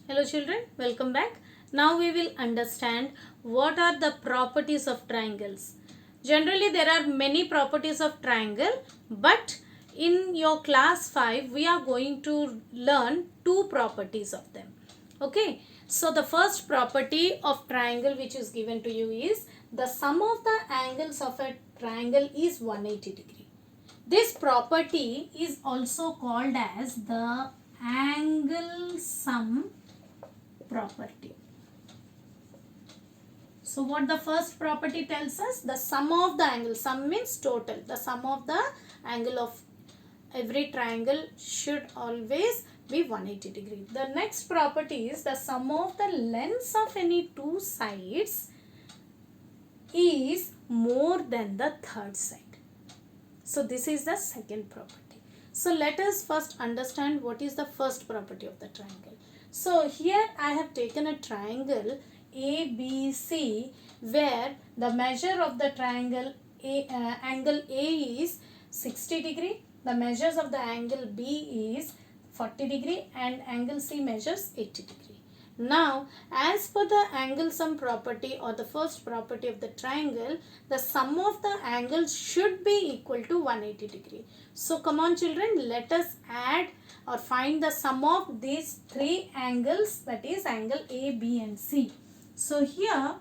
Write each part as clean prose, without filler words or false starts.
Hello children, welcome back. Now we will understand what are the properties of triangles. Generally there are many properties of triangle, but in your class 5 we are going to learn two properties of them. Okay, so the first property of triangle which is given to you is the sum of the angles of a triangle is 180 degree. This property is also called as the angle sum property. So what the first property tells us? The sum of the angle. Sum means total. The sum of the angle of every triangle should always be 180 degree. The next property is the sum of the lengths of any two sides is more than the third side. So this is the second property. So let us first understand what is the first property of the triangle. So here I have taken a triangle ABC where the measure of the triangle angle A is 60 degree, the measures of the angle B is 40 degree and angle C measures 80 degree. Now as per the angle sum property or the first property of the triangle, the sum of the angles should be equal to 180 degree. So come on children, let us add or find the sum of these three angles, that is angle A, B and C. So here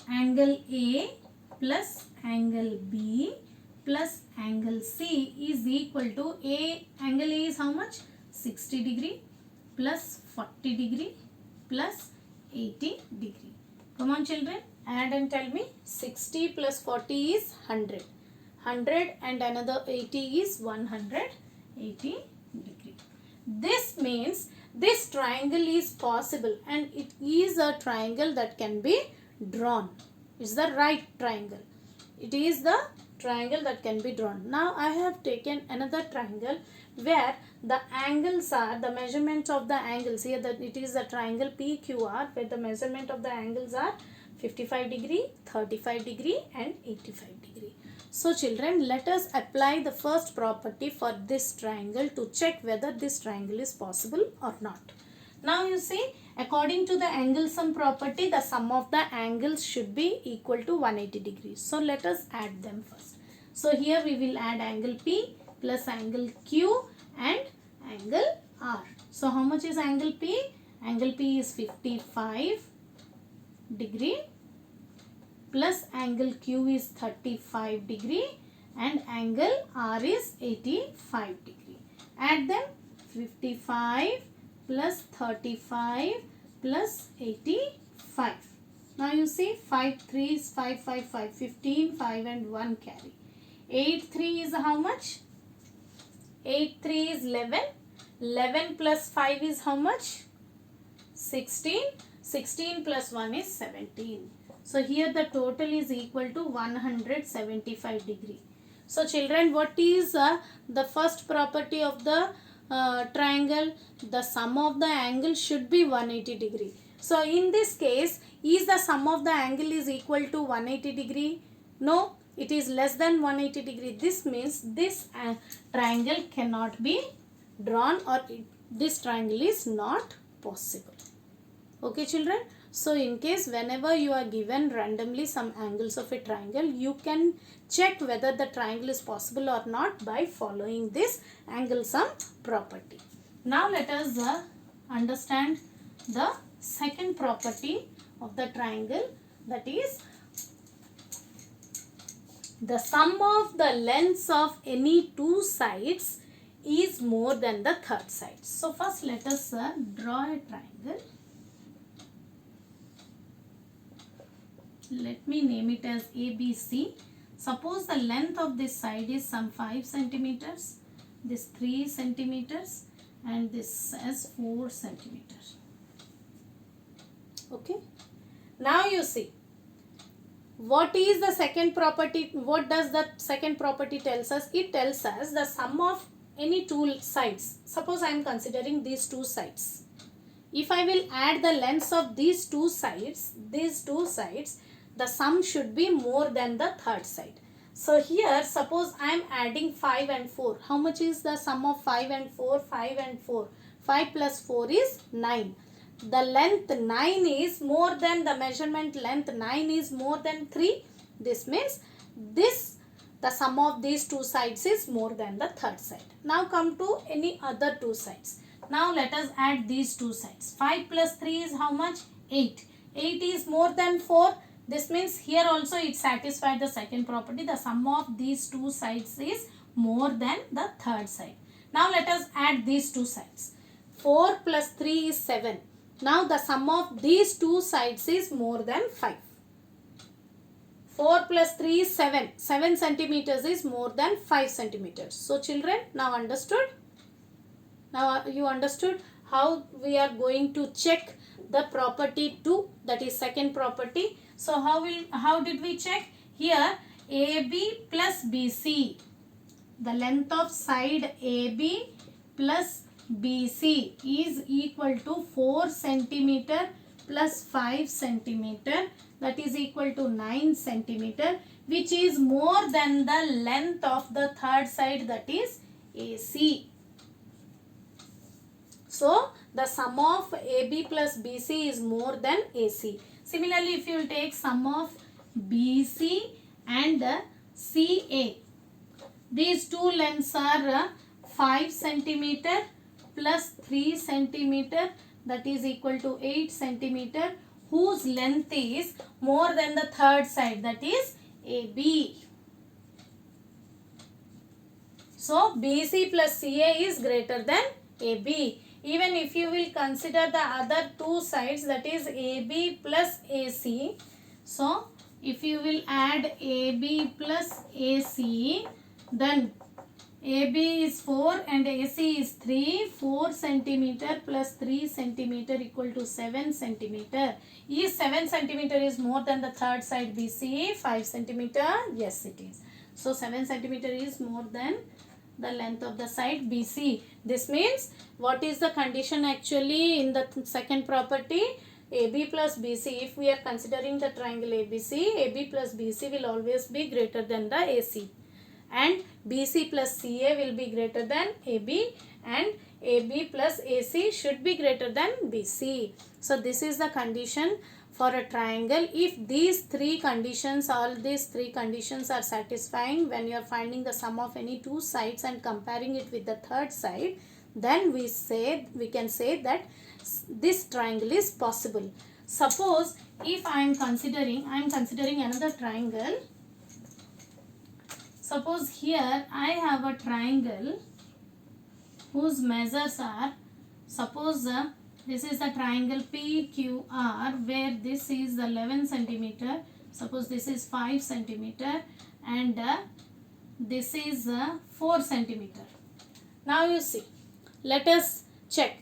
angle A plus angle B plus angle C is equal to angle A is how much? 60 degree plus 40 degree plus 80 degree. Come on children, add and tell me. 60 plus 40 is 100. 100 and another 80 is 180 degree. This means this triangle is possible and it is a triangle that can be drawn. It's the right triangle. It is the triangle that can be drawn. Now I have taken another triangle where the angles are, the measurement of the angles here, that it is the triangle PQR where the measurement of the angles are 55 degree, 35 degree and 85 degree. So children, let us apply the first property for this triangle to check whether this triangle is possible or not. Now you see, according to the angle sum property, the sum of the angles should be equal to 180 degrees. So let us add them first. So here we will add angle P plus angle Q and angle R. So how much is angle P? Angle P is 55 degree plus angle Q is 35 degree and angle R is 85 degree. Add them. 55 plus 35 plus 85. Now you see 5 3 is 5 5 5, 15, 5 and 1 carry. 8 3 is how much? 8 3 is 11. 11 plus 5 is how much? 16. 16 plus 1 is 17. So here the total is equal to 175 degree. So children, what is the first property of the triangle? The sum of the angle should be 180 degree. So in this case, is the sum of the angle is equal to 180 degree? No, it is less than 180 degree. This means this triangle cannot be drawn, or this triangle is not possible. Okay children, so in case whenever you are given randomly some angles of a triangle, you can check whether the triangle is possible or not by following this angle sum property. Now let us understand the second property of the triangle, that is the sum of the lengths of any two sides is more than the third side. So first let us draw a triangle. Let me name it as ABC. Suppose the length of this side is some 5 centimeters, this 3 centimeters and this as 4 centimeters. Okay. Now you see, what is the second property? What does the second property tells us? It tells us the sum of any two sides. Suppose I am considering these two sides. If I will add the lengths of these two sides, the sum should be more than the third side. So here suppose I am adding 5 and 4. How much is the sum of 5 and 4? 5 and 4. 5 plus 4 is 9. The length 9 is more than the measurement length 9 is more than 3. This means the sum of these two sides is more than the third side. Now come to any other two sides. Now let us add these two sides. 5 plus 3 is how much? 8. 8 is more than 4. This means here also it satisfied the second property. The sum of these two sides is more than the third side. Now let us add these two sides. 4 plus 3 is 7. Now the sum of these two sides is more than 5. 4 plus 3 is 7. 7 centimeters is more than 5 centimeters. So children, now understood? Now you understood how we are going to check the property 2, that is second property. So how did we check? Here AB plus BC. The length of side AB plus BC is equal to 4 centimeter plus 5 centimeter, that is equal to 9 centimeter, which is more than the length of the third side, that is AC. So the sum of AB plus BC is more than AC. Similarly, if you will take sum of BC and CA, these two lengths are 5 centimeter plus 3 centimeter, that is equal to 8 centimeter, whose length is more than the third side, that is AB. So BC plus CA is greater than AB. Even if you will consider the other two sides, that is AB plus AC. So if you will add AB plus AC, then AB is 4 and AC is 3. 4 centimeter plus 3 centimeter equal to 7 centimeter. Is 7 centimeter is more than the third side BC? 5 centimeter? Yes, it is. So 7 centimeter is more than the length of the side BC. This means what is the condition actually in the second property? AB plus BC. If we are considering the triangle ABC, AB plus BC will always be greater than the AC. And BC plus CA will be greater than AB, and AB plus AC should be greater than BC. So this is the condition for a triangle. If these three conditions, all these three conditions are satisfying when you are finding the sum of any two sides and comparing it with the third side, then we can say that this triangle is possible. Suppose if I am considering another triangle. Suppose here I have a triangle whose measures are, suppose this is the triangle PQR, where this is 11 centimeter, suppose this is 5 centimeter, and this is 4 centimeter. Now you see, let us check.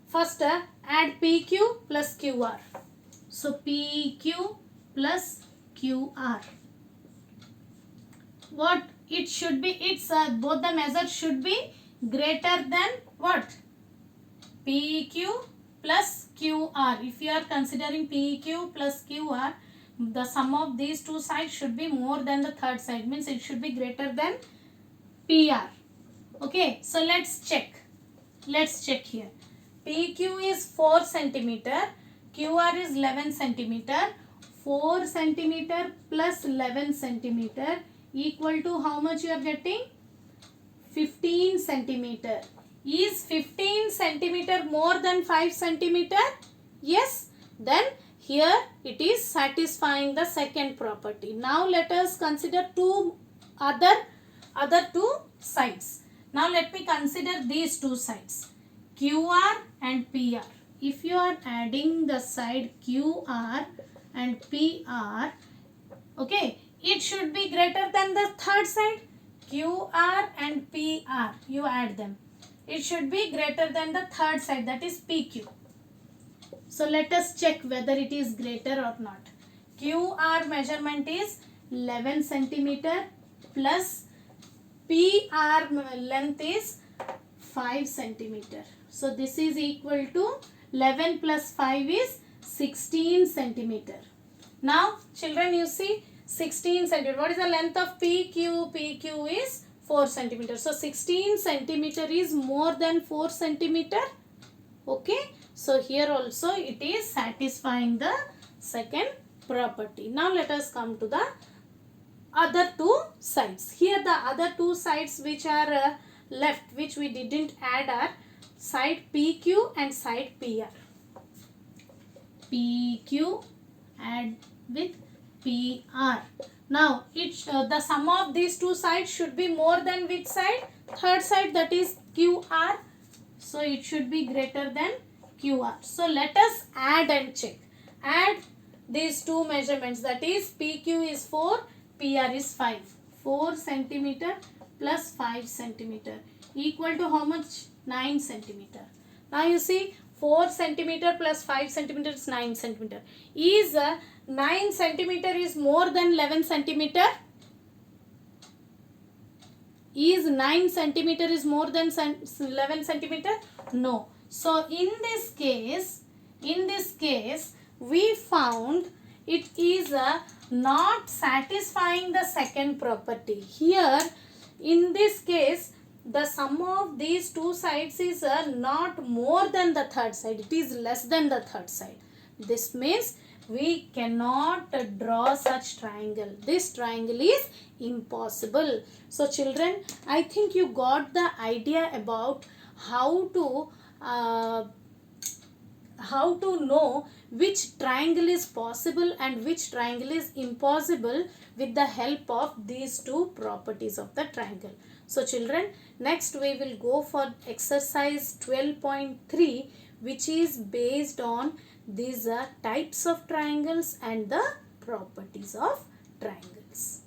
First add PQ plus QR. So PQ plus QR. What it should be? It's both the measures should be greater than what? PQ plus QR. If you are considering PQ plus QR, the sum of these two sides should be more than the third side. Means it should be greater than PR. Okay, so let's check. Let's check here. PQ is 4 centimeter. QR is 11 centimeter. 4 centimeter plus 11 centimeter equal to how much you are getting? 15 centimeter. Is 15 centimeter more than 5 centimeter? Yes. Then here it is satisfying the second property. Now let us consider other two sides. Now let me consider these two sides, QR and PR. If you are adding the side QR and PR, okay, it should be greater than the third side. QR and PR, you add them. It should be greater than the third side, that is PQ. So let us check whether it is greater or not. QR measurement is 11 centimeter plus PR length is 5 centimeter. So this is equal to 11 plus 5 is 16 centimeter. Now children, you see 16 centimeter. What is the length of PQ? PQ is 4 centimeter. So 16 centimeter is more than 4 centimeter. Okay. So here also it is satisfying the second property. Now let us come to the other two sides. Here the other two sides which are left, which we didn't add, are side PQ and side PR. PQ add with PR. Now the sum of these two sides should be more than which side? Third side, that is QR. So it should be greater than QR. So let us add and check. Add these two measurements, that is PQ is 4, PR is 5. 4 centimeter plus 5 centimeter equal to how much? 9 centimeter. Now you see 4 centimeter plus 5 centimeter is 9 centimeter. Is 9 centimeter is more than 11 centimeter? Is 9 centimeter is more than 11 centimeter? No. So in this case, we found it is not satisfying the second property. Here in this case, the sum of these two sides is not more than the third side. It is less than the third side. This means we cannot draw such triangle. This triangle is impossible. So children, I think you got the idea about how to know which triangle is possible and which triangle is impossible with the help of these two properties of the triangle. So children, next we will go for exercise 12.3, which is based on these types of triangles and the properties of triangles.